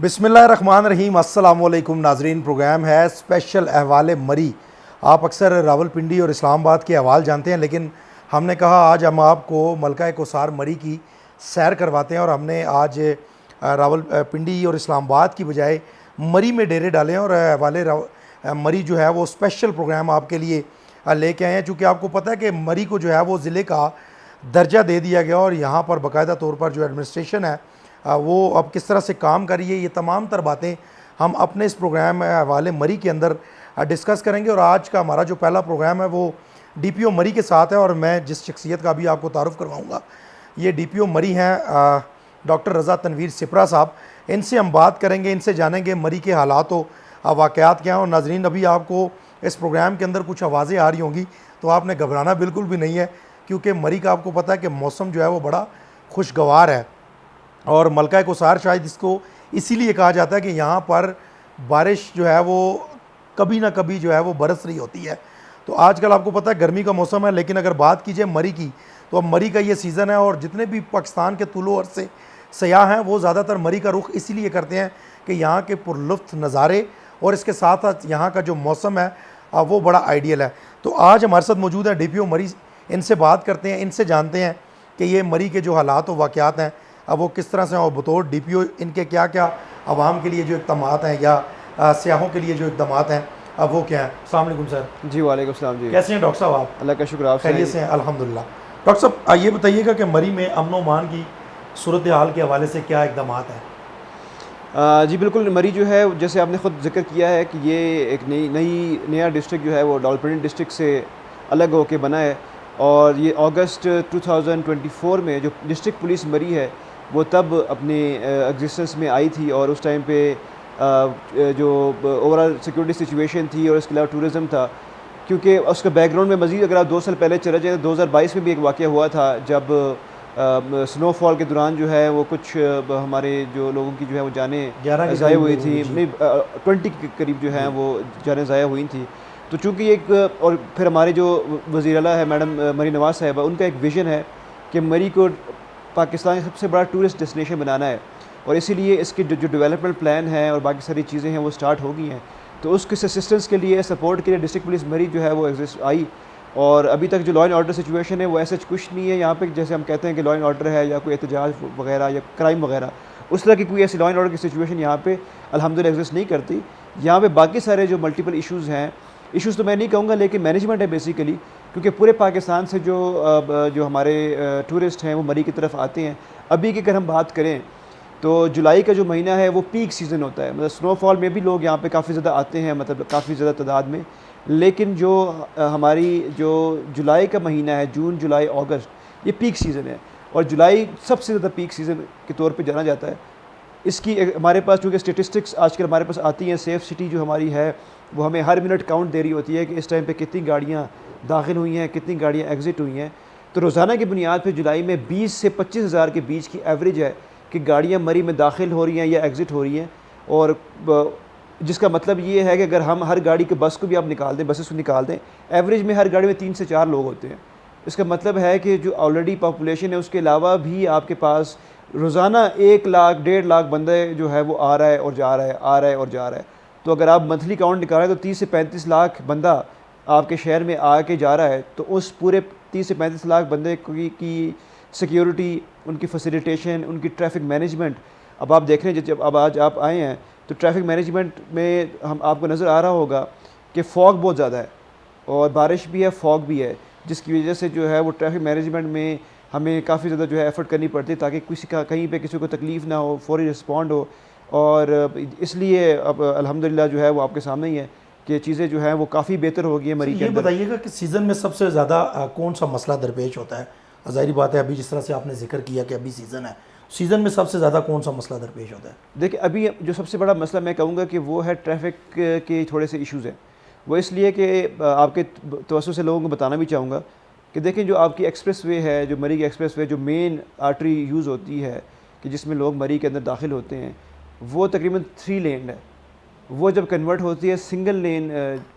بسم اللہ الرحمن الرحیم۔ السلام علیکم ناظرین، پروگرام ہے اسپیشل احوال مری۔ آپ اکثر راولپنڈی اور اسلام آباد کے احوال جانتے ہیں، لیکن ہم نے کہا آج ہم آپ کو ملکہ کوثر مری کی سیر کرواتے ہیں، اور ہم نے آج راولپنڈی اور اسلام آباد کی بجائے مری میں ڈیرے ڈالے ہیں، اور احوال مری جو ہے وہ اسپیشل پروگرام آپ کے لیے لے کے آئے ہیں، چونکہ آپ کو پتہ ہے کہ مری کو جو ہے وہ ضلع کا درجہ دے دیا گیا، اور یہاں پر باقاعدہ طور پر جو ایڈمنسٹریشن ہے وہ اب کس طرح سے کام کر رہی ہے، یہ تمام تر باتیں ہم اپنے اس پروگرام احوال مری کے اندر ڈسکس کریں گے۔ اور آج کا ہمارا جو پہلا پروگرام ہے وہ ڈی پی او مری کے ساتھ ہے، اور میں جس شخصیت کا بھی آپ کو تعارف کرواؤں گا یہ ڈی پی او مری ہیں ڈاکٹر رضا تنویر سپرا صاحب۔ ان سے ہم بات کریں گے، ان سے جانیں گے مری کے حالات و واقعات کیا ہیں۔ اور ناظرین، ابھی آپ کو اس پروگرام کے اندر کچھ آوازیں آ رہی ہوں گی تو آپ نے گھبرانا بالکل بھی نہیں ہے، کیونکہ مری کا آپ کو پتہ ہے کہ موسم جو ہے وہ بڑا خوشگوار ہے، اور ملکہ کوثر شاید اس کو اسی لیے کہا جاتا ہے کہ یہاں پر بارش جو ہے وہ کبھی نہ کبھی جو ہے وہ برس رہی ہوتی ہے۔ تو آج کل آپ کو پتہ ہے گرمی کا موسم ہے، لیکن اگر بات کیجئے مری کی تو اب مری کا یہ سیزن ہے، اور جتنے بھی پاکستان کے طول و عرض سے سیاح ہیں وہ زیادہ تر مری کا رخ اسی لیے کرتے ہیں کہ یہاں کے پرلطف نظارے اور اس کے ساتھ ساتھ یہاں کا جو موسم ہے وہ بڑا آئیڈیل ہے۔ تو آج ہمارے ساتھ موجود ہے ڈی پی او مری، ان سے بات کرتے ہیں، ان سے جانتے ہیں کہ یہ مری کے جو حالات و واقعات ہیں اب وہ کس طرح سے ہیں، اور بطور ڈی پی او ان کے کیا کیا عوام کے لیے جو اقدامات ہیں یا سیاحوں کے لیے جو اقدامات ہیں اب وہ کیا ہیں۔ السلام علیکم سر۔ جی وعلیکم السلام جی، کیسے ہیں ڈاکٹر صاحب آپ؟ اللہ کا شکر، آپ خیریت سے ہیں؟ الحمدللہ۔ ڈاکٹر صاحب یہ بتائیے گا کہ مری میں امن و امان کی صورتحال کے حوالے سے کیا اقدامات ہیں؟ جی بالکل، مری جو ہے جیسے آپ نے خود ذکر کیا ہے کہ یہ ایک نیا ڈسٹرکٹ جو ہے وہ راولپنڈی ڈسٹرکٹ سے الگ ہو کے بنا ہے، اور یہ اگست 2024 میں جو ڈسٹرکٹ پولیس مری ہے وہ تب اپنے ایگزسٹنس میں آئی تھی، اور اس ٹائم پہ جو اوورآل سیکورٹی سچویشن تھی اور اس کے علاوہ ٹورزم تھا، کیونکہ اس کا بیک گراؤنڈ میں مزید اگر آپ 2 سال پہلے چلے جائیں تو 2022 میں بھی ایک واقعہ ہوا تھا جب سنو فال کے دوران جو ہے وہ کچھ ہمارے جو لوگوں کی جو ہے وہ جانیں ضائع ہوئی تھیں، 20 کے قریب جو ہیں وہ جانیں ضائع ہوئی تھیں۔ تو چونکہ ایک اور پھر ہمارے جو وزیر اعلیٰ ہے میڈم مریم نواز صاحبہ، ان کا ایک ویژن ہے کہ مری کو پاکستان کا سب سے بڑا ٹورسٹ ڈیسٹینیشن بنانا ہے، اور اسی لیے اس کی جو ڈیولپمنٹ پلان ہے اور باقی ساری چیزیں ہیں وہ سٹارٹ ہو گئی ہیں۔ تو اس کے اسسٹنس کے لیے، سپورٹ کے لیے ڈسٹرکٹ پولیس مری جو ہے وہ آئی، اور ابھی تک جو لا اینڈ آرڈر سچویشن ہے وہ ایسا کچھ نہیں ہے یہاں پہ، جیسے ہم کہتے ہیں کہ لا اینڈ آرڈر ہے یا کوئی احتجاج وغیرہ یا کرائم وغیرہ، اس طرح کی کوئی ایسی لا اینڈ آرڈر کی سچویشن یہاں پہ الحمدللہ ایگزسٹ نہیں کرتی۔ یہاں پہ باقی سارے جو ملٹیپل ایشوز ہیں، ایشوز تو میں نہیں کہوں گا لیکن مینجمنٹ ہے بیسیکلی، کیونکہ پورے پاکستان سے جو ہمارے ٹورسٹ ہیں وہ مری کی طرف آتے ہیں۔ ابھی کی اگر ہم بات کریں تو جولائی کا جو مہینہ ہے وہ پیک سیزن ہوتا ہے، مطلب سنو فال میں بھی لوگ یہاں پہ کافی زیادہ آتے ہیں، مطلب کافی زیادہ تعداد میں، لیکن جو ہماری جو جولائی کا مہینہ ہے، جون جولائی اگست، یہ پیک سیزن ہے، اور جولائی سب سے زیادہ پیک سیزن کے طور پہ جانا جاتا ہے۔ اس کی ہمارے پاس چونکہ اسٹیٹسٹکس آج کل ہمارے پاس آتی ہیں، سیف سٹی جو ہماری ہے وہ ہمیں ہر منٹ کاؤنٹ دے رہی ہوتی ہے کہ اس ٹائم پہ کتنی گاڑیاں داخل ہوئی ہیں، کتنی گاڑیاں ایگزٹ ہوئی ہیں۔ تو روزانہ کی بنیاد پہ جولائی میں 20 سے 25 ہزار کے بیچ کی ایوریج ہے کہ گاڑیاں مری میں داخل ہو رہی ہیں یا ایگزٹ ہو رہی ہیں، اور جس کا مطلب یہ ہے کہ اگر ہم ہر گاڑی کے بس کو بھی آپ نکال دیں، بسز کو نکال دیں، ایوریج میں ہر گاڑی میں 3 سے 4 لوگ ہوتے ہیں۔ اس کا مطلب ہے کہ جو آلریڈی پاپولیشن ہے اس کے علاوہ بھی آپ کے پاس روزانہ 1 لاکھ 1.5 لاکھ بندے جو ہے وہ آ رہا ہے اور جا رہا ہے، آ رہا ہے اور جا رہا ہے۔ تو اگر آپ منتھلی کاؤنٹ نکالیں تو 30 سے 35 لاکھ بندہ آپ کے شہر میں آ کے جا رہا ہے، تو اس پورے 30 سے 35 لاکھ بندے کی سیکیورٹی، ان کی فیسیلیٹیشن، ان کی ٹریفک مینجمنٹ، اب آپ دیکھ رہے ہیں جب اب آج آپ آئے ہیں تو ٹریفک مینجمنٹ میں آپ کو نظر آ رہا ہوگا کہ فوگ بہت زیادہ ہے، اور بارش بھی ہے، فوگ بھی ہے، جس کی وجہ سے جو ہے وہ ٹریفک مینجمنٹ میں ہمیں کافی زیادہ جو ہے ایفرٹ کرنی پڑتی ہے تاکہ کہیں پہ کسی کو تکلیف نہ ہو، فوری رسپونڈ ہو، اور اس لیے اب الحمدللہ جو ہے وہ آپ کے سامنے ہی ہے کہ چیزیں جو ہیں وہ کافی بہتر ہو گئی ہیں مری کے اندر۔ یہ بتائیے گا کہ سیزن میں سب سے زیادہ کون سا مسئلہ درپیش ہوتا ہے؟ ظاہری بات ہے ابھی جس طرح سے آپ نے ذکر کیا کہ ابھی سیزن ہے، سیزن میں سب سے زیادہ کون سا مسئلہ درپیش ہوتا ہے؟ دیکھیں ابھی جو سب سے بڑا مسئلہ میں کہوں گا کہ وہ ہے ٹریفک کے تھوڑے سے ایشوز ہیں، وہ اس لیے کہ آپ کے توسط سے لوگوں کو بتانا بھی چاہوں گا کہ دیکھیں جو آپ کی ایکسپریس وے ہے، جو مری کی ایکسپریس وے جو مین آرٹری یوز ہوتی ہے کہ جس میں لوگ مری کے اندر داخل ہوتے ہیں، وہ تقریباً 3 لین ہے۔ وہ جب کنورٹ ہوتی ہے سنگل لین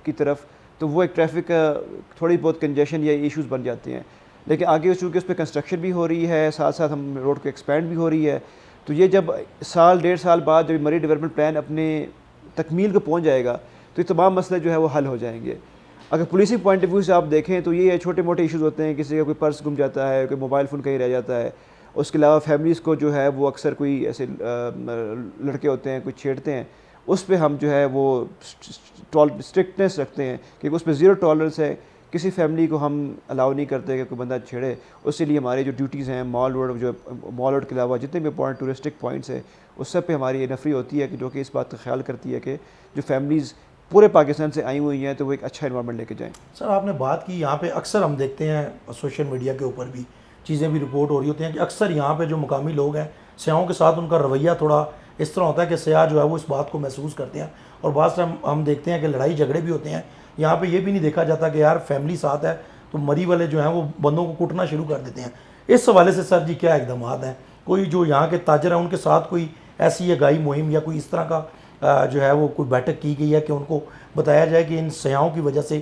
کی طرف تو وہ ایک ٹریفک تھوڑی بہت کنجیشن یا ایشوز بن جاتے ہیں، لیکن آگے چونکہ اس پہ کنسٹرکشن بھی ہو رہی ہے، ساتھ ساتھ ہم روڈ کو ایکسپینڈ بھی ہو رہی ہے، تو یہ جب سال 1.5 سال بعد جب مری ڈیولپمنٹ پلان اپنے تکمیل کو پہنچ جائے گا تو یہ تمام مسئلے جو ہے وہ حل ہو جائیں گے. اگر پولیسنگ پوائنٹ آف ویو سے آپ دیکھیں تو یہ چھوٹے موٹے ایشوز ہوتے ہیں, کسی کا کوئی پرس گم جاتا ہے, کوئی موبائل فون کہیں رہ جاتا ہے, اس کے علاوہ فیملیز کو جو ہے وہ اکثر کوئی ایسے لڑکے ہوتے ہیں کوئی چھیڑتے ہیں, اس پہ ہم جو ہے وہ اسٹرکٹنیس رکھتے ہیں کہ اس پہ 0 ٹالرنس ہے, کسی فیملی کو ہم الاؤ نہیں کرتے کہ کوئی بندہ چھیڑے. اس لیے ہماری جو ڈیوٹیز ہیں مال روڈ کے علاوہ جتنے بھی امپورٹنٹ ٹورسٹک پوائنٹس ہیں اس سب پہ ہماری یہ نفری ہوتی ہے کہ جو کہ اس بات کا خیال کرتی ہے کہ جو فیملیز پورے پاکستان سے آئی ہوئی ہیں تو وہ ایک اچھا انوائرمنٹ لے کے جائیں. سر آپ نے بات کی یہاں پہ اکثر ہم دیکھتے ہیں سوشل میڈیا کے اوپر بھی چیزیں بھی رپورٹ ہو رہی ہوتی ہیں کہ اکثر یہاں پہ جو مقامی لوگ ہیں سیاحوں کے ساتھ ان کا رویہ تھوڑا اس طرح ہوتا ہے کہ سیاح جو ہے وہ اس بات کو محسوس کرتے ہیں, اور بعض ٹائم ہم دیکھتے ہیں کہ لڑائی جھگڑے بھی ہوتے ہیں. یہاں پہ یہ بھی نہیں دیکھا جاتا کہ یار فیملی ساتھ ہے تو مری والے جو ہیں وہ بندوں کو کوٹنا شروع کر دیتے ہیں. اس حوالے سے سر جی کیا اقدامات ہیں, کوئی جو یہاں کے تاجر ہیں ان کے ساتھ کوئی ایسی اگائی مہم یا کوئی اس طرح کا جو ہے وہ کوئی بیٹھک کی گئی ہے کہ ان کو بتایا جائے کہ ان سیاحوں کی وجہ سے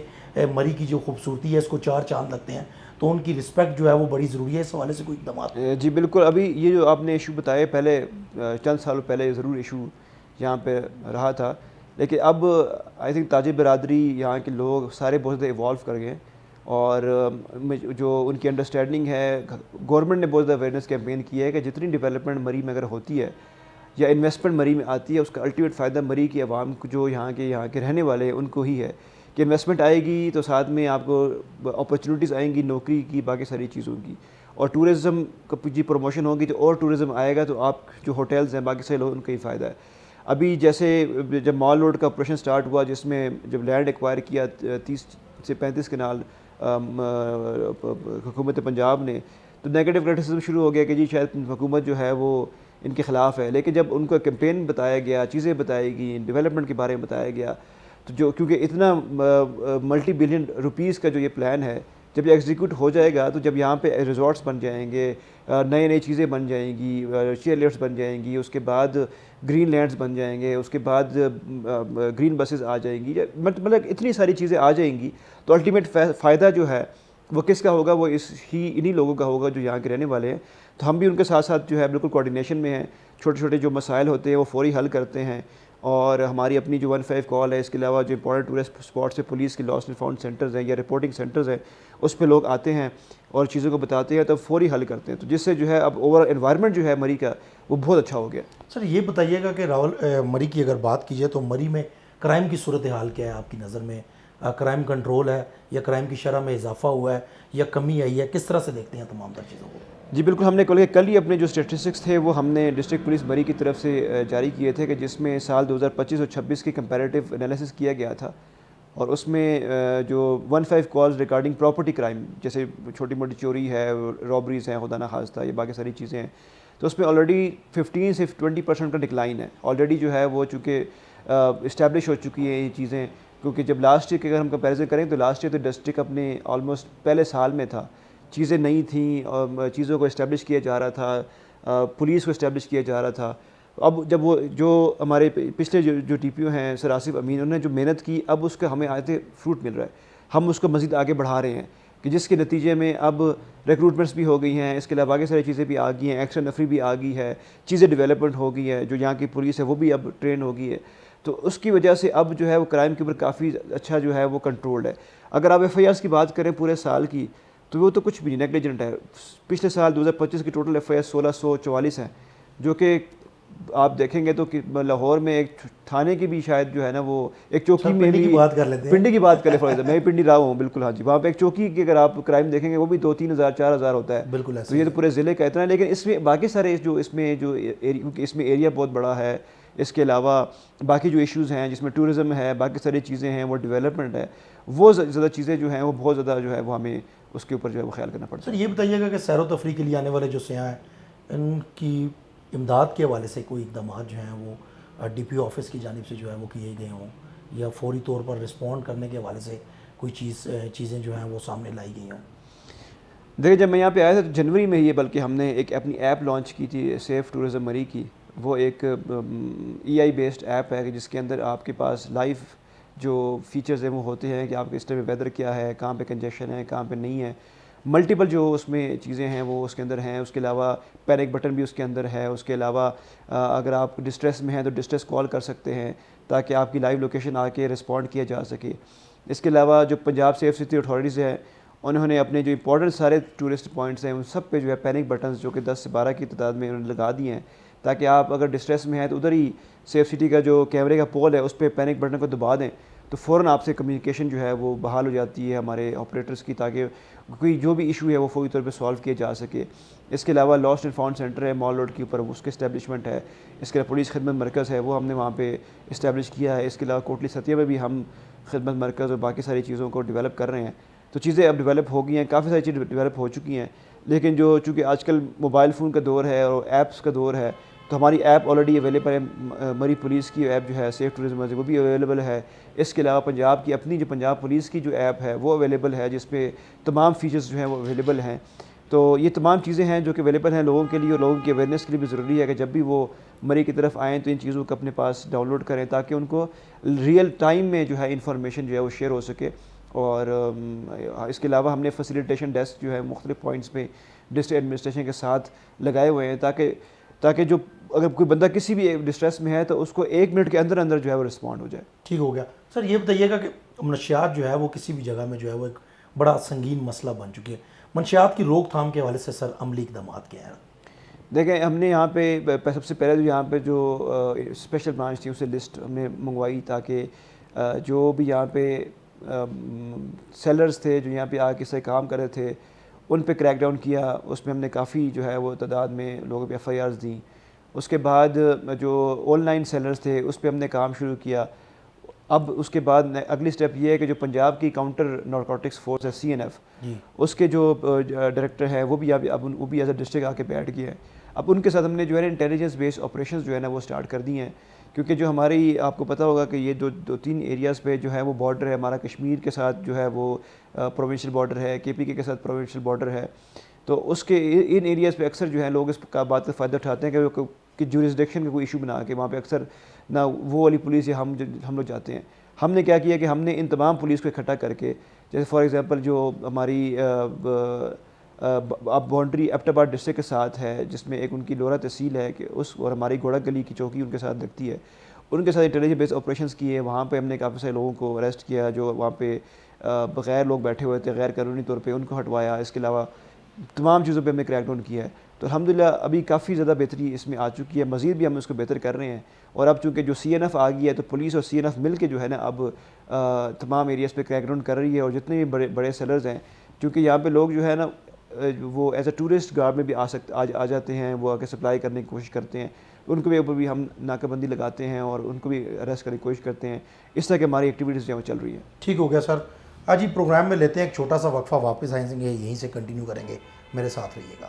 مری کی جو خوبصورتی ہے اس کو 4 چاند لگتے ہیں, تو ان کی رسپیکٹ جو ہے وہ بڑی ضروری ہے. اس حوالے سے کوئی اقدامات؟ جی بالکل, ابھی یہ جو آپ نے ایشو بتائے پہلے چند سالوں پہلے ضرور ایشو یہاں پہ رہا تھا, لیکن اب آئی تھنک تاجر برادری یہاں کے لوگ سارے بہت زیادہ ایوالو کر گئے, اور جو ان کی انڈرسٹینڈنگ ہے, گورنمنٹ نے بہت زیادہ اویئرنیس کیمپین کیا ہے کہ جتنی ڈیولپمنٹ مری میں اگر ہوتی ہے یا انویسٹمنٹ مری میں آتی ہے اس کا الٹیمیٹ فائدہ مری کی عوام کو جو یہاں کے رہنے والے ہیں ان کو ہی ہے. کہ انویسٹمنٹ آئے گی تو ساتھ میں آپ کو اپرچونیٹیز آئیں گی نوکری کی, باقی ساری چیزوں کی, اور ٹورزم کی پروموشن ہوگی تو اور ٹورزم آئے گا تو آپ جو ہوٹلز ہیں باقی سارے لوگ ان کا ہی فائدہ ہے. ابھی جیسے جب مال روڈ کا آپریشن سٹارٹ ہوا جس میں جب لینڈ ایکوائر کیا 30 سے 35 کنال حکومت پنجاب نے, تو نیگیٹو کرٹیسزم شروع ہو گیا کہ جی شاید حکومت جو ہے وہ ان کے خلاف ہے. لیکن جب ان کو کیمپین بتایا گیا, چیزیں بتائی گئی, ڈیولپمنٹ کے بارے میں بتایا گیا, تو جو کیونکہ اتنا ملٹی بلین روپیز کا جو یہ پلان ہے جب یہ ایگزیکیوٹ ہو جائے گا تو جب یہاں پہ ریزورٹس بن جائیں گے, نئی چیزیں بن جائیں گی, چیئر لفٹس بن جائیں گی, اس کے بعد گرین لینڈز بن جائیں گے, اس کے بعد گرین بسز آ جائیں گی, مطلب اتنی ساری چیزیں آ جائیں گی, تو الٹیمیٹ فائدہ جو ہے وہ کس کا ہوگا, وہ انہی لوگوں کا ہوگا جو یہاں کے رہنے والے ہیں. تو ہم بھی ان کے ساتھ ساتھ جو ہے بالکل کوارڈینیشن میں ہیں, چھوٹے چھوٹے جو مسائل ہوتے ہیں وہ فوری حل کرتے ہیں, اور ہماری اپنی جو 15 کال ہے, اس کے علاوہ جو امپورٹنٹ ٹورسٹ اسپاٹس ہیں, پولیس کے لاسٹ اینڈ فاؤنڈ سینٹرز ہیں یا رپورٹنگ سینٹرز ہیں, اس پہ لوگ آتے ہیں اور چیزوں کو بتاتے ہیں تو فوری حل کرتے ہیں, تو جس سے جو ہے اب اوور انوائرمنٹ جو ہے مری کا وہ بہت اچھا ہو گیا. سر یہ بتائیے گا کہ مری کی اگر بات کی جائے تو مری میں کرائم کی صورتحال کیا ہے آپ کی نظر میں؟ کرائم کنٹرول ہے یا کرائم کی شرح میں اضافہ ہوا ہے یا کمی آئی ہے, کس طرح سے دیکھتے ہیں تمام تر چیزوں کو؟ جی بالکل, ہم نے کل ہی اپنے جو اسٹیٹسٹکس تھے وہ ہم نے ڈسٹرکٹ پولیس مری کی طرف سے جاری کیے تھے, کہ جس میں سال 2025 اور 26 کی کمپیریٹیو انالیسس کیا گیا تھا, اور اس میں جو 15 کالز ریگارڈنگ پراپرٹی کرائم جیسے چھوٹی موٹی چوری ہے, رابریز ہیں خدا نخواستہ, یہ باقی ساری چیزیں ہیں, تو اس میں آلریڈی 15 سے 20% کا ڈکلائن ہے. آلریڈی جو ہے وہ چونکہ اسٹیبلش ہو چکی ہیں یہ چیزیں, کیونکہ جب لاسٹ ایئر کی اگر ہم کمپیریزن کریں تو لاسٹ ایئر تو ڈسٹرکٹ اپنے آلموسٹ پہلے سال میں تھا, چیزیں نئی تھیں اور چیزوں کو اسٹیبلش کیا جا رہا تھا, پولیس کو اسٹیبلش کیا جا رہا تھا. اب جب وہ جو ہمارے پچھلے جو ٹی پی او ہیں سر آصف امین, انہوں نے جو محنت کی اب اس کا ہمیں آتے فروٹ مل رہا ہے, ہم اس کو مزید آگے بڑھا رہے ہیں, کہ جس کے نتیجے میں اب ریکروٹمنٹس بھی ہو گئی ہیں, اس کے علاوہ باقی ساری چیزیں بھی آ گئی ہیں, ایکسٹرا نفری بھی آ گئی ہے, چیزیں ڈیولپمنٹ ہو گئی ہے, جو یہاں کی پولیس ہے وہ بھی اب ٹرین ہو گئی ہے, تو اس کی وجہ سے اب جو ہے وہ کرائم کے اوپر کافی اچھا جو ہے وہ کنٹرولڈ ہے. اگر آپ ایف آئی آرس کی بات کریں پورے سال کی تو وہ تو کچھ بھی نہیں, نیگلیجنٹ ہے. پچھلے سال 2025 کی ٹوٹل ایف آئی آر 1644 ہیں, جو کہ آپ دیکھیں گے تو لاہور میں ایک تھانے کی بھی شاید جو ہے نا وہ ایک چوکی میں بھی, بات کر لیتے ہیں پنڈی کی بات کریں فار ایگزامپل, میں بھی پنڈی رہا ہوں بالکل, ہاں جی, وہاں پہ ایک چوکی کی اگر آپ کرائم دیکھیں گے وہ بھی 2-3 ہزار 4 ہزار ہوتا ہے, بالکل تو یہ تو پورے ضلع کا اتنا ہے. لیکن اس میں باقی سارے جو کیونکہ اس میں ایریا بہت بڑا ہے, اس کے علاوہ باقی جو ایشوز ہیں جس میں ٹورزم ہے, باقی ساری چیزیں ہیں, وہ ڈیولپمنٹ ہے, وہ زیادہ چیزیں جو ہیں وہ بہت زیادہ جو ہے وہ ہمیں اس کے اوپر جو ہے وہ خیال کرنا پڑتا ہے. سر یہ بتائیے گا کہ سیر و تفریح کے لیے آنے والے جو سیاح ہیں ان کی امداد کے حوالے سے کوئی اقدامات جو ہیں وہ ڈی پی او آفس کی جانب سے جو ہے وہ کیے گئے ہوں, یا فوری طور پر رسپونڈ کرنے کے حوالے سے کوئی چیزیں جو ہیں وہ سامنے لائی گئی ہوں؟ دیکھیں جب میں یہاں پہ آیا تھا تو جنوری میں ہی بلکہ ہم نے ایک اپنی ایپ لانچ کی تھی سیف ٹورزم مری کی. وہ ایک ای آئی بیسڈ ایپ ہے کہ جس کے اندر آپ کے پاس لائیو جو فیچرز ہیں وہ ہوتے ہیں کہ آپ کے اس ٹائم ویدر کیا ہے, کہاں پہ کنجیشن ہے, کہاں پہ نہیں ہے, ملٹیپل جو اس میں چیزیں ہیں وہ اس کے اندر ہیں. اس کے علاوہ پینک بٹن بھی اس کے اندر ہے. اس کے علاوہ اگر آپ ڈسٹریس میں ہیں تو ڈسٹریس کال کر سکتے ہیں تاکہ آپ کی لائیو لوکیشن آ کے رسپونڈ کیا جا سکے. اس کے علاوہ جو پنجاب سیف سٹی اتھارٹیز ہے انہوں نے اپنے جو امپورٹنٹ سارے ٹورسٹ پوائنٹس ہیں ان سب پہ جو ہے پینک بٹنز جو کہ 10 سے 12 کی تعداد میں انہوں نے لگا دیے ہیں تاکہ آپ اگر ڈسٹریس میں ہیں تو ادھر ہی سیف سٹی کا جو کیمرے کا پول ہے اس پہ پینک بٹن کو دبا دیں تو فوراً آپ سے کمیونیکیشن جو ہے وہ بحال ہو جاتی ہے ہمارے آپریٹرس کی, تاکہ کوئی جو بھی ایشو ہے وہ فوری طور پہ سالو کیا جا سکے. اس کے علاوہ لاسٹ اینڈ فاؤنڈ سینٹر ہے مال روڈ کے اوپر, اس کے اسٹیبلشمنٹ ہے. اس کے علاوہ پولیس خدمت مرکز ہے وہ ہم نے وہاں پہ اسٹیبلش کیا ہے. اس کے علاوہ کوٹلی ستیہ میں بھی ہم خدمت مرکز اور باقی ساری چیزوں کو ڈیولپ کر رہے ہیں. تو چیزیں اب ڈیولپ ہو گئی ہیں, کافی ساری چیزیں ڈیولپ ہو چکی ہیں, لیکن چونکہ آج کل موبائل فون کا دور ہے اور ایپس کا دور ہے تو ہماری ایپ آلریڈی اویلیبل ہے. مری پولیس کی ایپ جو ہے سیف ٹورزم وہ بھی اویلیبل ہے. اس کے علاوہ پنجاب کی اپنی جو پنجاب پولیس کی جو ایپ ہے وہ اویلیبل ہے جس پہ تمام فیچرز جو ہیں وہ اویلیبل ہیں. تو یہ تمام چیزیں ہیں جو کہ اویلیبل ہیں لوگوں کے لیے, اور لوگوں کی اویئرنیس کے لیے بھی ضروری ہے کہ جب بھی وہ مری کی طرف آئیں تو ان چیزوں کو اپنے پاس ڈاؤن لوڈ کریں تاکہ ان کو ریئل ٹائم میں جو ہے انفارمیشن جو ہے وہ شیئر ہو سکے. اور اس کے علاوہ ہم نے فیسیلیٹیشن ڈیسک جو ہے مختلف پوائنٹس پہ ڈسٹرکٹ ایڈمنسٹریشن کے ساتھ لگائے ہوئے ہیں تاکہ جو اگر کوئی بندہ کسی بھی ڈسٹریس میں ہے تو اس کو 1 منٹ کے اندر اندر جو ہے وہ رسپونڈ ہو جائے. ٹھیک ہو گیا. سر یہ بتائیے گا کہ منشیات جو ہے وہ کسی بھی جگہ میں جو ہے وہ ایک بڑا سنگین مسئلہ بن چکی ہے, منشیات کی روک تھام کے حوالے سے سر عملی اقدامات کیا ہیں؟ دیکھیں ہم نے یہاں پہ سب سے پہلے جو یہاں پہ جو اسپیشل برانچ تھی اسے لسٹ ہم نے منگوائی تاکہ جو بھی یہاں پہ سیلرز تھے جو یہاں پہ آ کے سے کام کر رہے تھے ان پہ کریک ڈاؤن کیا. اس میں ہم نے کافی جو ہے وہ تعداد میں لوگوں پہ FIRs دیں. اس کے بعد جو آن لائن سیلرز تھے اس پہ ہم نے کام شروع کیا. اب اس کے بعد اگلی سٹیپ یہ ہے کہ جو پنجاب کی کاؤنٹر نارکوٹکس فورس ہے CNF اس کے جو ڈائریکٹر ہے وہ بھی ایز اے ڈسٹرکٹ آ کے بیٹھ گئے ہیں. اب ان کے ساتھ ہم نے جو ہے نا انٹیلیجنس بیسڈ آپریشنز جو ہے نا وہ سٹارٹ کر دی ہیں, کیونکہ جو ہماری آپ کو پتہ ہوگا کہ یہ 2-3 ایریاز پہ جو ہے وہ بارڈر ہے ہمارا کشمیر کے ساتھ جو ہے وہ پروونشل بارڈر ہے, KPK کے ساتھ پروونشل بارڈر ہے. تو اس کے ان ایریاز پہ اکثر جو ہے لوگ اس کا بات کا فائدہ اٹھاتے ہیں کہ جورسڈکشن کا کوئی ایشو بنا کے وہاں پہ اکثر نہ وہ والی پولیس یا ہم لوگ جاتے ہیں. ہم نے کیا کیا کہ ہم نے ان تمام پولیس کو اکٹھا کر کے, جیسے فار ایگزامپل جو ہماری اب باؤنڈری ایبٹ آباد ڈسٹرکٹ کے ساتھ ہے جس میں ایک ان کی لورا تحصیل ہے کہ اور ہماری گھوڑا گلی کی چوکی ان کے ساتھ لگتی ہے, ان کے ساتھ انٹیلیجنس بیس آپریشنز کیے. وہاں پہ ہم نے کافی سارے لوگوں کو اریسٹ کیا جو وہاں پہ بغیر لوگ بیٹھے ہوئے تھے غیر قانونی طور پہ, ان کو ہٹوایا. اس کے علاوہ تمام چیزوں پہ ہم نے کریک ڈاؤن کیا ہے. تو الحمدللہ ابھی کافی زیادہ بہتری اس میں آ چکی ہے, مزید بھی ہم اس کو بہتر کر رہے ہیں. اور اب چونکہ جو CNF آ گئی ہے تو پولیس اور CNF مل کے جو ہے نا اب تمام ایریاز پہ کریک ڈاؤن کر رہی ہے. اور جتنے بھی بڑے سیلرز ہیں چونکہ یہاں پہ لوگ جو ہے نا وہ ایز اے ٹورسٹ گارڈ میں بھی آ جاتے ہیں, وہ آ کے سپلائی کرنے کی کوشش کرتے ہیں, ان کو بھی اوپر بھی ہم ناکہ بندی لگاتے ہیں اور ان کو بھی اریسٹ کرنے کی کوشش کرتے ہیں. اس طرح کی ہماری ایکٹیویٹیز جو ہیں وہ چل رہی ہیں. ٹھیک ہو گیا سر. آج ہی پروگرام میں لیتے ہیں ایک چھوٹا سا وقفہ, واپس آئیں گے یہیں سے کنٹینیو کریں گے, میرے ساتھ رہیے گا.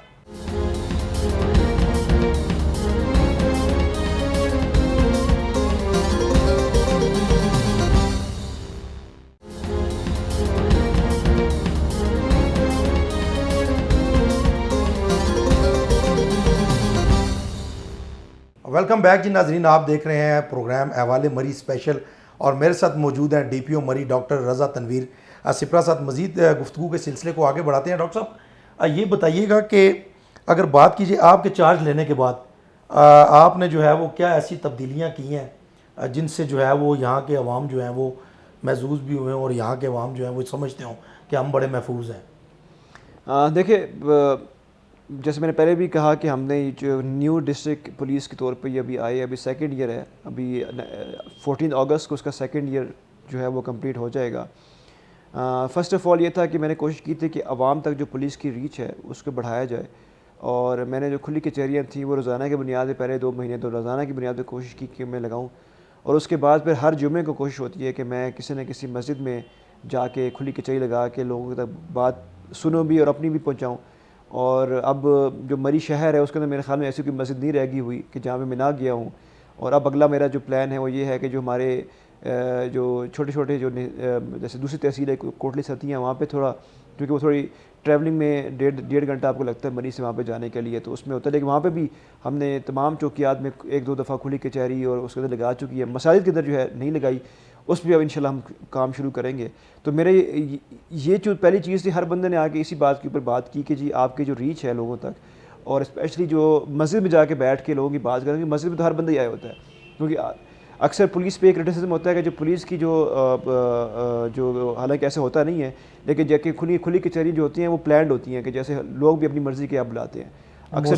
ویلکم بیک جی ناظرین, آپ دیکھ رہے ہیں پروگرام احوال مری اسپیشل اور میرے ساتھ موجود ہیں DPO مری ڈاکٹر رضا تنویر سپرا. ساتھ مزید گفتگو کے سلسلے کو آگے بڑھاتے ہیں. ڈاکٹر صاحب یہ بتائیے گا کہ اگر بات کیجیے آپ کے چارج لینے کے بعد آپ نے جو ہے وہ کیا ایسی تبدیلیاں کی ہیں جن سے جو ہے وہ یہاں کے عوام جو ہیں وہ محظوظ بھی ہوئے ہیں اور یہاں کے عوام جو ہیں وہ سمجھتے ہوں کہ ہم بڑے محفوظ ہیں؟ دیکھیں جیسے میں نے پہلے بھی کہا کہ ہم نے جو نیو ڈسٹرکٹ پولیس کے طور پہ یہ ابھی آئے, ابھی 2nd ایئر ہے, ابھی 14 اگست کو اس کا 2nd ایئر جو ہے وہ کمپلیٹ ہو جائے گا. فرسٹ آف آل یہ تھا کہ میں نے کوشش کی تھی کہ عوام تک جو پولیس کی ریچ ہے اس کو بڑھایا جائے, اور میں نے جو کھلی کچہریاں تھیں وہ روزانہ کی بنیاد پہ پہلے 2 مہینے تو روزانہ کی بنیاد پہ کوشش کی کہ میں لگاؤں, اور اس کے بعد پھر ہر جمعے کو کوشش ہوتی ہے کہ میں کسی نہ کسی مسجد میں جا کے کھلی کچہری لگا کے لوگوں تک بات سنوں بھی اور اپنی بھی پہنچاؤں. اور اب جو مری شہر ہے اس کے اندر میرے خیال میں ایسی کوئی مسجد نہیں رہ گئی ہوئی کہ جہاں میں نہ گیا ہوں. اور اب اگلا میرا جو پلان ہے وہ یہ ہے کہ جو ہمارے جو چھوٹے چھوٹے جو جیسے دوسری تحصیل ہے کوٹلی ستیہ, وہاں پہ تھوڑا کیونکہ وہ تھوڑی ٹریولنگ میں 1.5 گھنٹہ آپ کو لگتا ہے مری سے وہاں پہ جانے کے لیے, تو اس میں ہوتا ہے. لیکن وہاں پہ بھی ہم نے تمام چوکیات میں 1-2 دفعہ کھلی کچہری اور اس کے اندر لگا چکی ہے. مساجد کے اندر جو ہے نہیں لگائی, اس پہ اب انشاءاللہ ہم کام شروع کریں گے. تو میرے یہ جو پہلی چیز تھی, ہر بندے نے آ کے اسی بات کے اوپر بات کی کہ جی آپ کی جو ریچ ہے لوگوں تک, اور اسپیشلی جو مسجد میں جا کے بیٹھ کے لوگوں کی بات کریں گے. مسجد میں تو ہر بندہ ہی آیا ہوتا ہے, کیونکہ اکثر پولیس پہ ایک کرٹیسزم ہوتا ہے کہ جو پولیس کی جو حالانکہ ایسے ہوتا نہیں ہے, لیکن جا کے کھلی کچہری جو ہوتی ہیں وہ پلانڈ ہوتی ہیں کہ جیسے لوگ بھی اپنی مرضی کے آپ بلاتے ہیں اکثر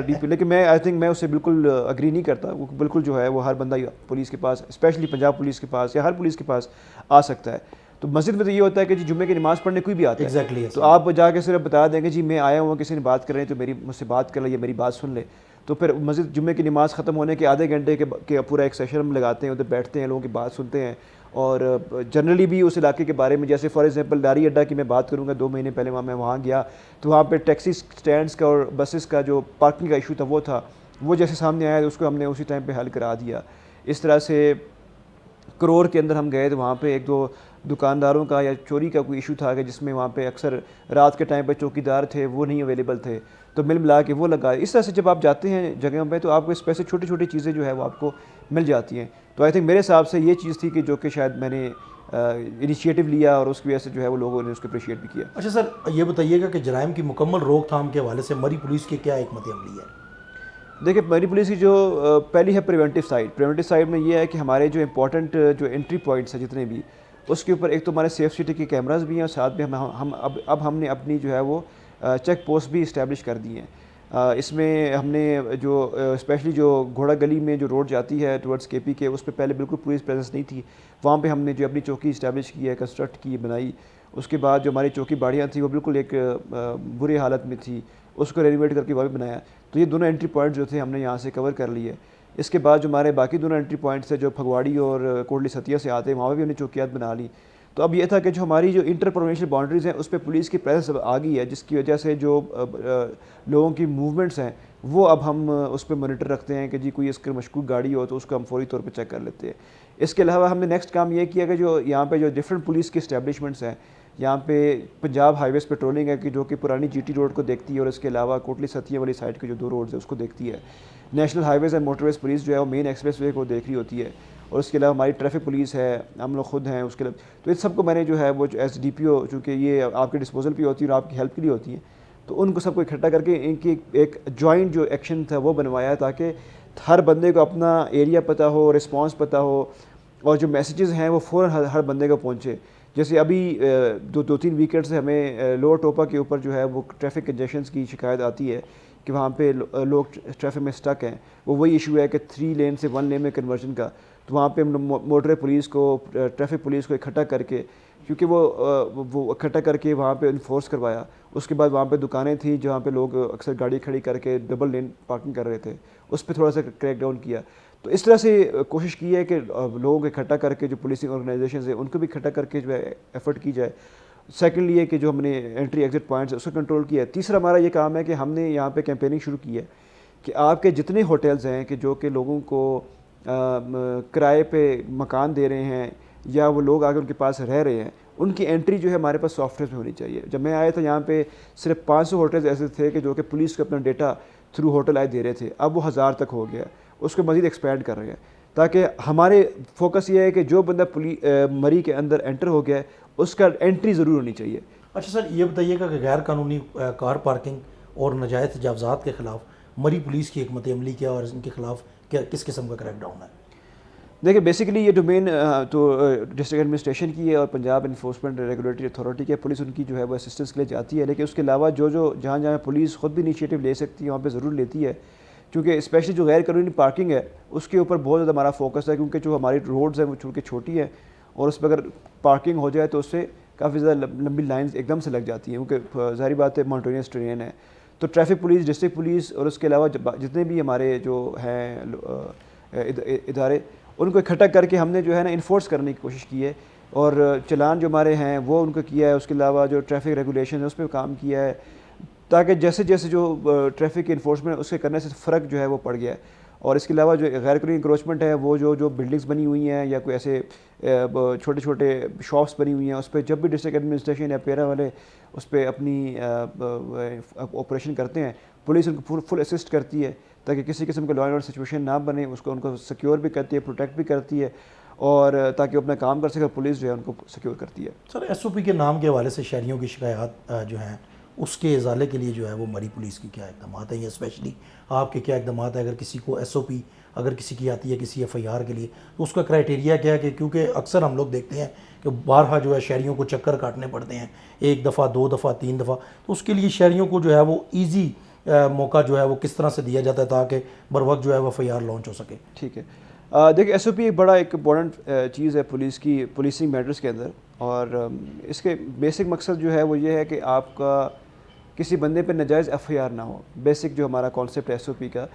ڈی پی. لیکن میں آئی تھنک میں اس سے بالکل اگری نہیں کرتا. وہ بالکل جو ہے وہ ہر بندہ پولیس کے پاس, اسپیشلی پنجاب پولیس کے پاس یا ہر پولیس کے پاس آ سکتا ہے. تو مسجد میں تو یہ ہوتا ہے کہ جی جمعے کی نماز پڑھنے کوئی بھی آتا ہے, تو آپ جا کے صرف بتا دیں کہ جی میں آیا ہوں, کسی نے بات کر رہے ہیں تو مجھ سے بات کر لے یا میری بات سن لے. تو پھر مسجد جمعے کی نماز ختم ہونے کے آدھے گھنٹے کے پورا ایک سیشن ہم لگاتے ہیں, ادھر بیٹھتے ہیں, لوگوں کی بات سنتے ہیں. اور جنرلی بھی اس علاقے کے بارے میں, جیسے فار ایگزامپل داری اڈا کی میں بات کروں گا, 2 مہینے پہلے میں وہاں گیا تو وہاں پہ ٹیکسی سٹینڈز کا اور بسز کا جو پارکنگ کا ایشو تھا وہ جیسے سامنے آیا اس کو ہم نے اسی ٹائم پہ حل کرا دیا. اس طرح سے کرور کے اندر ہم گئے تو وہاں پہ 1-2 دکانداروں کا یا چوری کا کوئی ایشو تھا کہ جس میں وہاں پہ اکثر رات کے ٹائم پہ چوکیدار تھے, وہ نہیں اویلیبل تھے, تو مل ملا کے وہ لگا. اس طرح سے جب آپ جاتے ہیں جگہوں پہ تو آپ کو اس پیسے چھوٹی چھوٹی چیزیں جو ہے وہ آپ کو مل جاتی ہیں. تو آئی تھنک میرے حساب سے یہ چیز تھی کہ جو کہ شاید میں نے انیشیٹو لیا اور اس کی وجہ سے جو ہے وہ لوگوں نے اس کو اپریشیٹ بھی کیا. اچھا سر, یہ بتائیے گا کہ جرائم کی مکمل روک تھام کے حوالے سے مری پولیس کی کیا حکمت عملی ہے؟ دیکھیں مری پولیس کی جو پہلی ہے پریونٹیو سائڈ میں یہ ہے کہ ہمارے جو امپورٹنٹ جو انٹری پوائنٹس ہیں جتنے بھی, اس کے اوپر ایک تو ہمارے سیف سٹی کے کیمراز بھی ہیں, اور ساتھ میں ہم نے اپنی جو ہے وہ چیک پوسٹ بھی اسٹیبلش کر دی ہیں. اس میں ہم نے جو اسپیشلی جو گھوڑا گلی میں جو روڈ جاتی ہے ٹورڈز کے پی کے, اس پہ پہلے بالکل پولیس پریزنس نہیں تھی. وہاں پہ ہم نے جو اپنی چوکی اسٹیبلش کی ہے, کنسٹرکٹ کی, بنائی. اس کے بعد جو ہماری چوکی باڑیاں تھیں وہ بالکل ایک برے حالت میں تھی, اس کو رینویٹ کر کے وہ بھی بنایا. تو یہ دونوں انٹری پوائنٹ جو تھے ہم نے یہاں سے کور کر لیے. اس کے بعد جو ہمارے باقی دونوں انٹری پوائنٹس ہیں جو پھگواڑی اور کوٹلی ستیا سے آتے ہیں, وہاں بھی ہم نے چوکیات بنا لی. تو اب یہ تھا کہ جو ہماری جو انٹر پروونشل باؤنڈریز ہیں اس پہ پولیس کی پریزنس آ گئی ہے, جس کی وجہ سے جو لوگوں کی موومنٹس ہیں وہ اب ہم اس پہ مانیٹر رکھتے ہیں کہ جی کوئی اس کے مشکوک گاڑی ہو تو اس کو ہم فوری طور پہ چیک کر لیتے ہیں. اس کے علاوہ ہم نے نیکسٹ کام یہ کیا کہ جو یہاں پہ جو ڈفرینٹ پولیس کی اسٹیبلشمنٹس ہیں, یہاں پہ پنجاب ہائی ویز پیٹرولنگ ہے کہ جو کہ پرانی جی ٹی روڈ کو دیکھتی ہے, اور اس کے علاوہ کوٹلی ستیا والی سائڈ کے جو 2 روڈز ہیں اس کو دیکھتی ہے. National highways and motorways police جو ہے وہ مین ایکسپریس وے کو دیکھ رہی ہوتی ہے, اور اس کے علاوہ ہماری ٹریفک پولیس ہے, ہم لوگ خود ہیں اس کے علاوہ. تو ان سب کو میں نے جو ہے وہ ایز ڈی پی او, چونکہ یہ آپ کے ڈسپوزل پہ ہوتی ہے اور آپ کی ہیلپ کے لیے ہوتی ہیں, تو ان کو سب کو اکٹھا کر کے ان کی ایک جوائنٹ جو ایکشن تھا وہ بنوایا, تاکہ ہر بندے کو اپنا ایریا پتہ ہو, رسپانس پتہ ہو, اور جو میسیجز ہیں وہ فوراً ہر بندے کو پہنچے. جیسے ابھی 2-3 ویکینڈ سے ہمیں لوور ٹوپا کے اوپر جو ہے وہ ٹریفک کنجیشنز کی شکایت آتی ہے کہ وہاں پہ لوگ ٹریفک میں سٹک ہیں. وہ وہی ایشو ہے کہ 3 لین سے 1 لین میں کنورژن کا. تو وہاں پہ موٹر پولیس کو, ٹریفک پولیس کو اکٹھا کر کے, کیونکہ وہ اکٹھا کر کے وہاں پہ انفورس کروایا. اس کے بعد وہاں پہ دکانیں تھیں جہاں پہ لوگ اکثر گاڑی کھڑی کر کے ڈبل لین پارکنگ کر رہے تھے, اس پہ تھوڑا سا کریک ڈاؤن کیا. تو اس طرح سے کوشش کی ہے کہ لوگوں کو اکٹھا کر کے جو پولیسنگ آرگنائزیشنز ہیں ان کو بھی اکٹھا کر کے جو ہے ایفرٹ کی جائے. سیکنڈلی یہ کہ جو ہم نے انٹری ایگزٹ پوائنٹس اس کو کنٹرول کیا ہے. تیسرا ہمارا یہ کام ہے کہ ہم نے یہاں پہ کیمپیننگ شروع کی ہے کہ آپ کے جتنے ہوٹلز ہیں کہ جو کہ لوگوں کو کرائے پہ مکان دے رہے ہیں یا وہ لوگ آگے ان کے پاس رہ رہے ہیں, ان کی انٹری جو ہے ہمارے پاس سافٹ ویئر میں ہونی چاہیے. جب میں آیا تھا یہاں پہ صرف 500 ہوٹلز ایسے تھے کہ جو کہ پولیس کو اپنا ڈیٹا تھرو ہوٹل آئی دے رہے تھے. اب وہ 1000 تک ہو گیا, اس کو مزید ایکسپینڈ کر رہے ہیں, تاکہ ہمارے فوکس یہ ہے کہ جو بندہ مری کے اندر انٹر ہو گیا ہے اس کا انٹری ضرور ہونی چاہیے. اچھا سر, یہ بتائیے گا کہ غیر قانونی کار پارکنگ اور ناجائز تجاوزات کے خلاف مری پولیس کی حکمت عملی کیا, اور ان کے خلاف کس قسم کا کریک ڈاؤن ہے؟ دیکھیں بیسیکلی یہ ڈومین تو ڈسٹرکٹ ایڈمنسٹریشن کی ہے اور پنجاب انفورسمنٹ ریگولیٹری اتھارٹی کی. پولیس ان کی جو ہے وہ اسسٹنس کے لیے جاتی ہے, لیکن اس کے علاوہ جو جہاں پولیس خود بھی انیشیٹو لے سکتی ہے وہاں پہ ضرور لیتی ہے, کیونکہ اسپیشلی جو غیر قانونی پارکنگ ہے اس کے اوپر بہت زیادہ ہمارا فوکس ہے. کیونکہ جو ہماری روڈز ہیں وہ چونکہ چھوٹی ہیں اور اس پہ اگر پارکنگ ہو جائے تو اس سے کافی زیادہ لمبی لائنز ایک دم سے لگ جاتی ہیں, کیونکہ ظاہری بات ہے مانٹونیس ٹرین ہے. تو ٹریفک پولیس, ڈسٹرکٹ پولیس اور اس کے علاوہ جتنے بھی ہمارے جو ہیں ادارے, ان کو اکٹھا کر کے ہم نے جو ہے نا انفورس کرنے کی کوشش کی ہے, اور چلان جو ہمارے ہیں وہ ان کو کیا ہے. اس کے علاوہ جو ٹریفک ریگولیشن ہے اس پہ کام کیا ہے, تاکہ جیسے جیسے جو ٹریفک انفورسمنٹ اس کے کرنے سے فرق جو ہے وہ پڑ گیا ہے. اور اس کے علاوہ جو غیر قانونی انکروچمنٹ ہے وہ جو بلڈنگس بنی ہوئی ہیں یا کوئی ایسے چھوٹے چھوٹے شاپس بنی ہوئی ہیں, اس پہ جب بھی ڈسٹرکٹ ایڈمنسٹریشن یا پیرا والے اس پہ اپنی آپریشن کرتے ہیں, پولیس ان کو فل اسسٹ کرتی ہے تاکہ کسی قسم کا لا اینڈ آرڈر سچویشن نہ بنے. ان کو سیکیور بھی کرتی ہے, پروٹیکٹ بھی کرتی ہے. اور تاکہ وہ اپنا کام کر سکے. پولیس جو ہے ان کو سیکیور کرتی ہے. سر ایس او پی کے نام کے حوالے سے شہریوں کی شکایات جو ہیں اس کے ازالے کے لیے جو ہے وہ مری پولیس کی کیا اقدامات ہیں، یا اسپیشلی آپ کے کیا اقدامات ہیں اگر کسی کو ایس او پی اگر کسی کی آتی ہے کسی ایف آئی آر کے لیے تو اس کا کرائٹیریا کیا ہے؟ کہ کیونکہ اکثر ہم لوگ دیکھتے ہیں کہ بارہا جو ہے شہریوں کو چکر کاٹنے پڑتے ہیں، ایک دفعہ، دو دفعہ، تین دفعہ، تو اس کے لیے شہریوں کو جو ہے وہ ایزی موقع جو ہے وہ کس طرح سے دیا جاتا ہے تاکہ بر وقت جو ہے وہ ایف آئی آر لانچ ہو سکے؟ ٹھیک ہے. دیکھیں ایس او پی ایک بڑا ایک امپورٹنٹ چیز ہے پولیس کی پولیسنگ میٹرز کے اندر. اور اس کے بیسک مقصد جو ہے وہ یہ ہے کہ آپ کا کسی بندے پہ ناجائز ایف آئی آر نہ ہو. بیسک جو ہمارا کانسیپٹ ہے ایس او پی کا،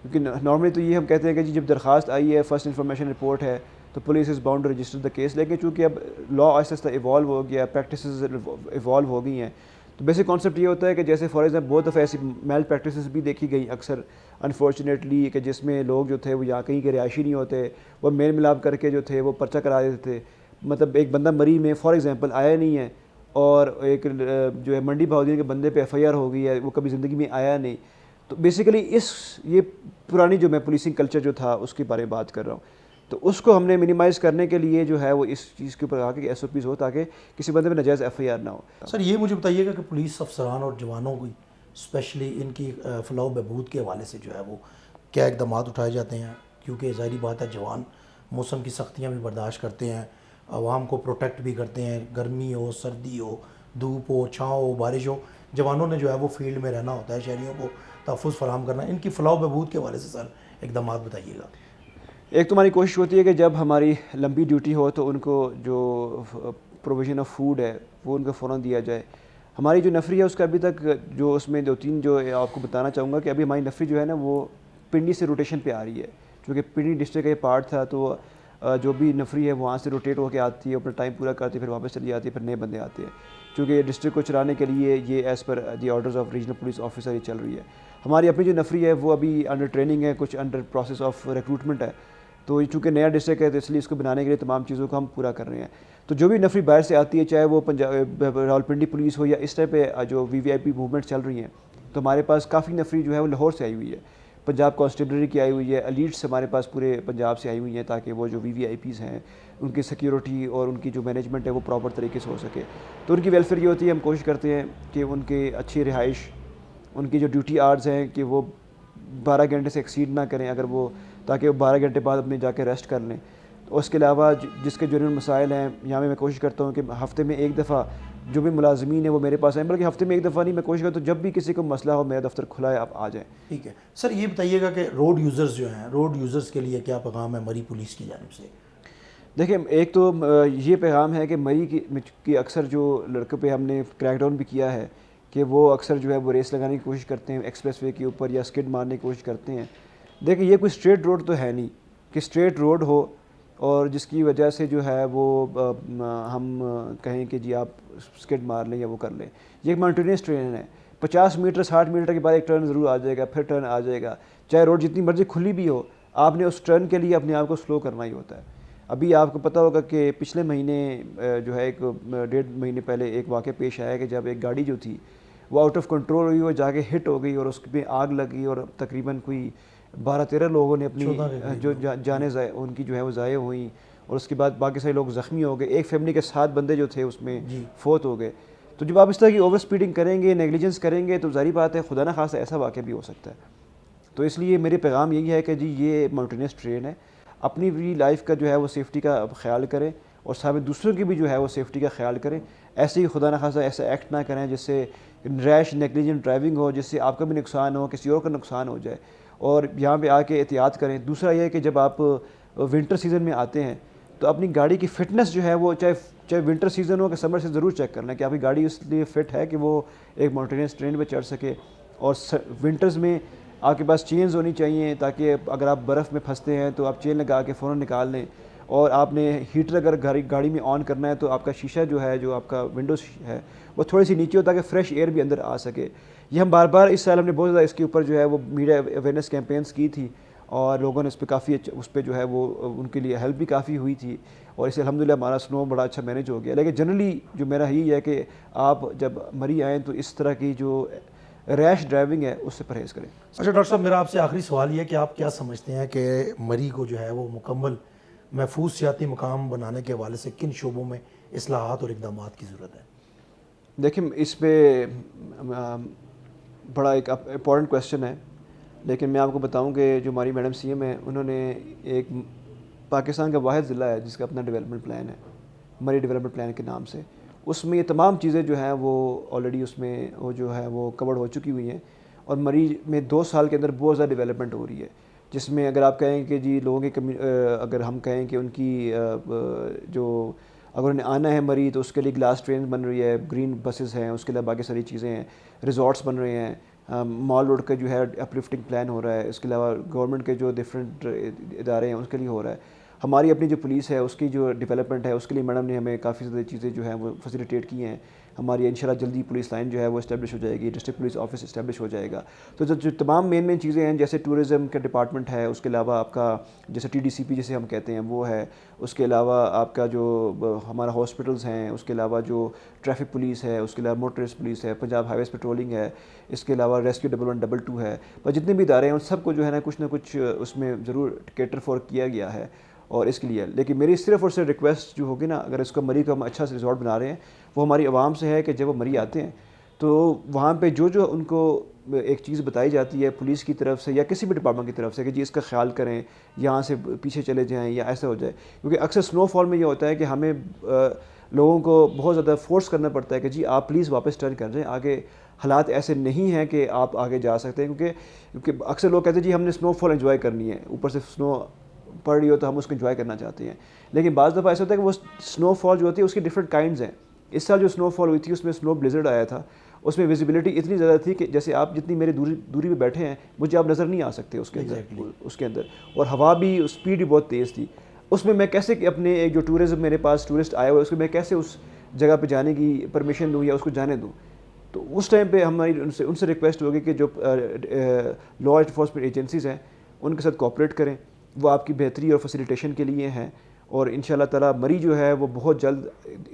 کیونکہ نارملی تو یہ ہم کہتے ہیں کہ جب درخواست آئی ہے، فرسٹ انفارمیشن رپورٹ ہے، تو police is bound to register the case. لیکن چونکہ اب لا آہستہ آہستہ ایوالو ہو گیا، پریکٹسز ایوالو ہو گئی ہیں، تو بیسک کانسیپٹ یہ ہوتا ہے کہ جیسے فار ایگزامپل بہت دفعہ ایسی میل پریکٹسز بھی دیکھی گئی اکثر انفارچونیٹلی، کہ جس میں لوگ جو تھے وہ یہاں کہیں کے رہائشی نہیں ہوتے، وہ میل ملاپ کر کے جو تھے وہ پرچہ کرا دیتے تھے. مطلب ایک بندہ مری میں فار ایگزامپل آیا نہیں ہے، اور ایک جو ہے منڈی بہاؤدین کے بندے پہ ایف آئی آر ہو گئی ہے، وہ کبھی زندگی میں آیا نہیں. تو بیسیکلی یہ پرانی جو میں پولیسنگ کلچر جو تھا اس کے بارے میں بات کر رہا ہوں. تو اس کو ہم نے منیمائز کرنے کے لیے جو ہے وہ اس چیز کے اوپر کہا کہ ایس او پیز ہو تاکہ کسی بندے پہ ناجائز ایف آئی آر نہ ہو. سر یہ مجھے بتائیے گا کہ پولیس افسران اور جوانوں کی اسپیشلی ان کی فلاح و بہبود کے حوالے سے جو ہے وہ کیا اقدامات اٹھائے جاتے ہیں؟ کیونکہ ظاہری بات ہے جوان موسم کی سختیاں بھی برداشت کرتے ہیں، عوام کو پروٹیکٹ بھی کرتے ہیں، گرمی ہو، سردی ہو، دھوپ ہو، چھاؤں ہو، بارش ہو، جوانوں نے جو ہے وہ فیلڈ میں رہنا ہوتا ہے، شہریوں کو تحفظ فراہم کرنا. ان کی فلاح و بہبود کے حوالے سے سر اقدامات بتائیے گا. ایک تو ہماری کوشش ہوتی ہے کہ جب ہماری لمبی ڈیوٹی ہو تو ان کو جو پروویژن آف فوڈ ہے وہ ان کو فوراً دیا جائے. ہماری جو نفری ہے اس کا ابھی تک جو اس میں 2-3 جو آپ کو بتانا چاہوں گا کہ ابھی ہماری نفری جو ہے نا وہ پنڈی سے روٹیشن پہ آ رہی ہے. چونکہ پنڈی ڈسٹرکٹ کا یہ پارٹ تھا تو جو بھی نفری ہے وہاں سے روٹیٹ ہو کے آتی ہے، اپنا ٹائم پورا کرتی ہے، پھر واپس چلی جاتی ہے، پھر نئے بندے آتے ہیں. چونکہ یہ ڈسٹرکٹ کو چلانے کے لیے یہ as per the orders of regional police officer یہ چل رہی ہے. ہماری اپنی جو نفری ہے وہ ابھی انڈر ٹریننگ ہے، کچھ انڈر پروسیس آف ریکروٹمنٹ ہے. تو چونکہ نیا ڈسٹرکٹ ہے تو اس لیے اس کو بنانے کے لیے تمام چیزوں کو ہم پورا کر رہے ہیں. تو جو بھی نفری باہر سے آتی ہے، چاہے وہ راولپنڈی پولیس ہو یا اس ٹائپ پہ جو وی وی آئی پی موومنٹ چل رہی ہیں، تو ہمارے پاس کافی نفری جو ہے وہ لاہور سے آئی ہوئی ہے، پنجاب کانسٹیبلری کی آئی ہوئی ہے، ایلیٹس ہمارے پاس پورے پنجاب سے آئی ہوئی ہیں تاکہ وہ جو وی وی آئی پیز ہیں ان کی سیکیورٹی اور ان کی جو مینجمنٹ ہے وہ پراپر طریقے سے ہو سکے. تو ان کی ویلفیئر یہ ہوتی ہے، ہم کوشش کرتے ہیں کہ ان کے اچھی رہائش، ان کی جو ڈیوٹی آرز ہیں کہ وہ 12 گھنٹے سے ایکسیڈ نہ کریں، اگر وہ تاکہ وہ 12 گھنٹے بعد اپنے جا کے ریسٹ کر لیں. اس کے علاوہ جس کے جنرل مسائل ہیں یہاں میں کوشش کرتا ہوں کہ ہفتے میں ایک دفعہ جو بھی ملازمین ہیں وہ میرے پاس آئیں، بلکہ ہفتے میں ایک دفعہ نہیں، میں کوشش کرتا ہوں جب بھی کسی کو مسئلہ ہو میرا دفتر کھلا ہے، آپ آ جائیں. ٹھیک ہے سر، یہ بتائیے گا کہ روڈ یوزرز جو ہیں، روڈ یوزرز کے لیے کیا پیغام ہے مری پولیس کی جانب سے؟ دیکھیں ایک تو یہ پیغام ہے کہ مری کی اکثر جو لڑکوں پہ ہم نے کریک ڈاؤن بھی کیا ہے کہ وہ اکثر جو ہے وہ ریس لگانے کی کوشش کرتے ہیں ایکسپریس وے کے اوپر یا اسکڈ مارنے کی کوشش کرتے ہیں. دیکھیں یہ کوئی اسٹریٹ روڈ تو ہے نہیں کہ اسٹریٹ روڈ ہو اور جس کی وجہ سے جو ہے وہ ہم کہیں کہ جی آپ اسکڈ مار لیں یا وہ کر لیں. یہ ایک ماؤنٹینیس ٹرین ہے، 50 میٹر 60 میٹر کے بعد ایک ٹرن ضرور آ جائے گا، پھر ٹرن آ جائے گا، چاہے روڈ جتنی مرضی کھلی بھی ہو، آپ نے اس ٹرن کے لیے اپنے آپ کو سلو کرنا ہی ہوتا ہے. ابھی آپ کو پتہ ہوگا کہ پچھلے مہینے جو ہے ایک 1.5 مہینے پہلے ایک واقعہ پیش آیا کہ جب ایک گاڑی جو تھی وہ آؤٹ آف کنٹرول ہوئی، وہ جا کے ہٹ ہو گئی اور اس پہ آگ لگی اور تقریباً کوئی 12-13 لوگوں نے اپنی جو جانیں ان کی جو ہے وہ ضائع ہوئیں، اور اس کے بعد باقی سارے لوگ زخمی ہو گئے. ایک فیملی کے 7 بندے جو تھے اس میں فوت ہو گئے. تو جب آپ اس طرح کی اوور اسپیڈنگ کریں گے، نیگلیجنس کریں گے، تو ظاہری بات ہے خدا نہ خواستہ ایسا واقعہ بھی ہو سکتا ہے. تو اس لیے میرے پیغام یہی ہے کہ جی یہ ماؤنٹینس ٹرین ہے، اپنی بھی لائف کا جو ہے وہ سیفٹی کا خیال کریں اور ساتھ دوسروں کی بھی جو ہے وہ سیفٹی کا خیال کریں. ایسے ہی خدا نہ خواستہ ایسا ایکٹ نہ کریں جس سے ریش نیگلیجنٹ ڈرائیونگ ہو، جس سے آپ کا بھی نقصان ہو، کسی اور کا نقصان ہو جائے. اور یہاں پہ آ کے احتیاط کریں. دوسرا یہ ہے کہ جب آپ ونٹر سیزن میں آتے ہیں تو اپنی گاڑی کی فٹنس جو ہے وہ چاہے ونٹر سیزن ہو کہ سمر سے ضرور چیک کر لیں کہ آپ کی گاڑی اس لیے فٹ ہے کہ وہ ایک ماؤنٹینس ٹرین پہ چڑھ سکے. اور ونٹرز میں آپ کے پاس چینز ہونی چاہیے تاکہ اگر آپ برف میں پھنستے ہیں تو آپ چین لگا کے فوراً نکال لیں. اور آپ نے ہیٹر اگر گاڑی میں آن کرنا ہے تو آپ کا شیشہ جو ہے، جو آپ کا ونڈوز ہے، وہ تھوڑی سی نیچے ہو تاکہ فریش ایئر بھی اندر آ سکے. یہ ہم بار بار اس سال ہم نے بہت زیادہ اس کے اوپر جو ہے وہ میڈیا اویئرنیس کیمپینس کی تھی اور لوگوں نے اس پہ کافی اس پہ جو ہے وہ ان کے لیے ہیلپ بھی کافی ہوئی تھی اور اس سے الحمدللہ ہمارا سنو بڑا اچھا مینیج ہو گیا. لیکن جنرلی جو میرا یہی ہے کہ آپ جب مری آئیں تو اس طرح کی جو ریش ڈرائیونگ ہے اس سے پرہیز کریں. اچھا ڈاکٹر صاحب، میرا آپ سے آخری سوال یہ ہے کہ آپ کیا سمجھتے ہیں کہ مری کو جو ہے وہ مکمل محفوظ سیاحتی مقام بنانے کے حوالے سے کن شعبوں میں اصلاحات اور اقدامات کی ضرورت ہے؟ دیکھیں اس پہ بڑا ایک امپورٹنٹ کویشچن ہے، لیکن میں آپ کو بتاؤں کہ جو ہماری میڈم سی ایم ہیں انہوں نے ایک پاکستان کا واحد ضلع ہے جس کا اپنا ڈیولپمنٹ پلان ہے، مری ڈیولپمنٹ پلان کے نام سے، اس میں یہ تمام چیزیں جو ہیں وہ آلریڈی اس میں وہ جو ہے وہ کورڈ ہو چکی ہوئی ہیں، اور مری میں 2 سال کے اندر بہت زیادہ ڈیولپمنٹ ہو رہی ہے، جس میں اگر آپ کہیں کہ جی لوگوں کی اگر ہم کہیں کہ ان کی جو اگر انہیں آنا ہے مری تو اس کے لیے گلاس ٹرین بن رہی ہے، گرین بسز ہیں، اس کے علاوہ باقی ساری چیزیں ہیں، ریزورٹس بن رہے ہیں، مال روڈ کا جو ہے اپلفٹنگ پلان ہو رہا ہے، اس کے علاوہ گورنمنٹ کے جو ڈفرینٹ ادارے ہیں اس کے لیے ہو رہا ہے، ہماری اپنی جو پولیس ہے اس کی جو ڈیولپمنٹ ہے اس کے لیے میڈم نے ہمیں کافی زیادہ چیزیں جو ہیں وہ فیسیلیٹیٹ کی ہیں، ہماری انشاءاللہ جلدی پولیس لائن جو ہے وہ اسٹیبلش ہو جائے گی، ڈسٹرکٹ پولیس آفس اسٹیبلش ہو جائے گا، تو جو تمام مین چیزیں ہیں جیسے ٹورزم کا ڈپارٹمنٹ ہے، اس کے علاوہ آپ کا جیسے TDCP جسے ہم کہتے ہیں وہ ہے، اس کے علاوہ آپ کا جو ہمارا ہاسپٹلز ہیں، اس کے علاوہ جو ٹریفک پولیس ہے، اس کے علاوہ موٹرس پولیس ہے، پنجاب ہائی ویز پیٹرولنگ ہے، اس کے علاوہ ریسکیو 112 ہے، پر جتنے بھی ادارے ہیں ان سب کو جو ہے نا کچھ نہ کچھ اس میں ضرور کیٹر فور کیا گیا ہے، اور اس کے لیے لیکن میری صرف اور صرف ریکویسٹ جو ہوگی نا، اگر اس کو مری کو ہم اچھا سے ریزورٹ بنا رہے ہیں، وہ ہماری عوام سے ہے کہ جب وہ مری آتے ہیں تو وہاں پہ جو ان کو ایک چیز بتائی جاتی ہے پولیس کی طرف سے یا کسی بھی ڈپارٹمنٹ کی طرف سے کہ جی اس کا خیال کریں، یہاں سے پیچھے چلے جائیں یا ایسا ہو جائے، کیونکہ اکثر سنو فال میں یہ ہوتا ہے کہ ہمیں لوگوں کو بہت زیادہ فورس کرنا پڑتا ہے کہ جی آپ پلیز واپس ٹرن کر جائیں، آگے حالات ایسے نہیں ہیں کہ آپ آگے جا سکتے ہیں، کیونکہ اکثر لوگ کہتے ہیں جی ہم نے سنو فال انجوائے کرنی ہے، اوپر سے سنو پڑ رہی ہو تو ہم اس کو انجوائے کرنا چاہتے ہیں، لیکن بعض دفعہ ایسا ہوتا ہے کہ وہ سنو فال جو ہوتی ہے اس کی ڈفرینٹ کائنڈز ہیں، اس سال جو سنو فال ہوئی تھی اس میں سنو بلیزرڈ آیا تھا، اس میں ویزیبلٹی اتنی زیادہ تھی کہ جیسے آپ جتنی میری دوری پہ بیٹھے ہیں مجھے آپ نظر نہیں آ سکتے اس کے اندر، اور ہوا بھی اسپیڈ بھی بہت تیز تھی، اس میں کیسے اپنے ایک جو ٹورزم میرے پاس ٹورسٹ آئے ہوئے اس کو میں کیسے اس جگہ پہ جانے کی پرمیشن دوں یا اس کو جانے دوں، تو اس ٹائم پہ ہماری ان سے ریکویسٹ ہوگی کہ جو لا انفورسمنٹ ایجنسیز ہیں ان کے ساتھ کوآپریٹ کریں، وہ آپ کی بہتری اور فیسیلیٹیشن کے لیے ہیں، اور ان شاء اللہ تعالیٰ مری جو ہے وہ بہت جلد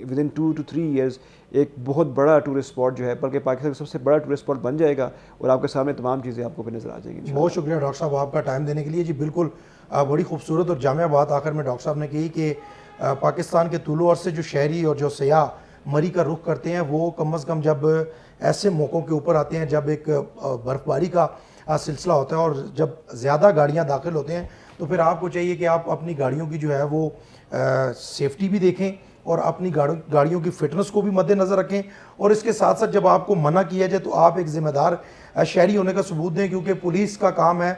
ودن 2 to 3 ایئرز ایک بہت بڑا ٹورسٹ اسپاٹ جو ہے بلکہ پاکستان کا سب سے بڑا ٹورسٹ اسپاٹ بن جائے گا، اور آپ کے سامنے تمام چیزیں آپ کو پہ نظر آ جائیں گی۔ بہت شکریہ ڈاکٹر صاحب آپ کا ٹائم دینے کے لیے۔ جی بالکل بڑی خوبصورت اور جامع بات آخر میں ڈاکٹر صاحب نے کی کہ پاکستان کے طول و عرض سے جو شہری اور جو سیاح مری کا رخ کرتے ہیں وہ کم از کم جب ایسے موقعوں کے اوپر آتے ہیں جب ایک برف باری کا سلسلہ ہوتا ہے اور جب زیادہ گاڑیاں داخل ہوتے ہیں تو پھر آپ کو چاہیے کہ آپ اپنی گاڑیوں کی جو ہے وہ سیفٹی بھی دیکھیں اور اپنی گاڑیوں کی فٹنس کو بھی مد نظر رکھیں، اور اس کے ساتھ ساتھ جب آپ کو منع کیا جائے تو آپ ایک ذمہ دار شہری ہونے کا ثبوت دیں، کیونکہ پولیس کا کام ہے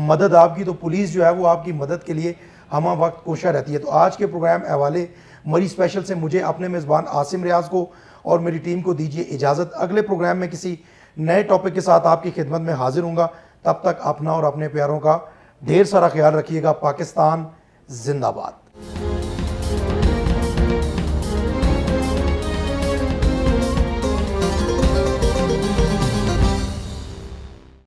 مدد آپ کی، تو پولیس جو ہے وہ آپ کی مدد کے لیے ہمہ وقت کوشاں رہتی ہے۔ تو آج کے پروگرام احوالے مری اسپیشل سے مجھے اپنے میزبان عاصم ریاض کو اور میری ٹیم کو دیجیے اجازت، اگلے پروگرام میں کسی نئے ٹاپک کے ساتھ آپ کی خدمت میں حاضر ہوں گا، تب تک اپنا اور اپنے پیاروں کا ڈھیر سارا خیال رکھیے گا۔ پاکستان زندہ باد۔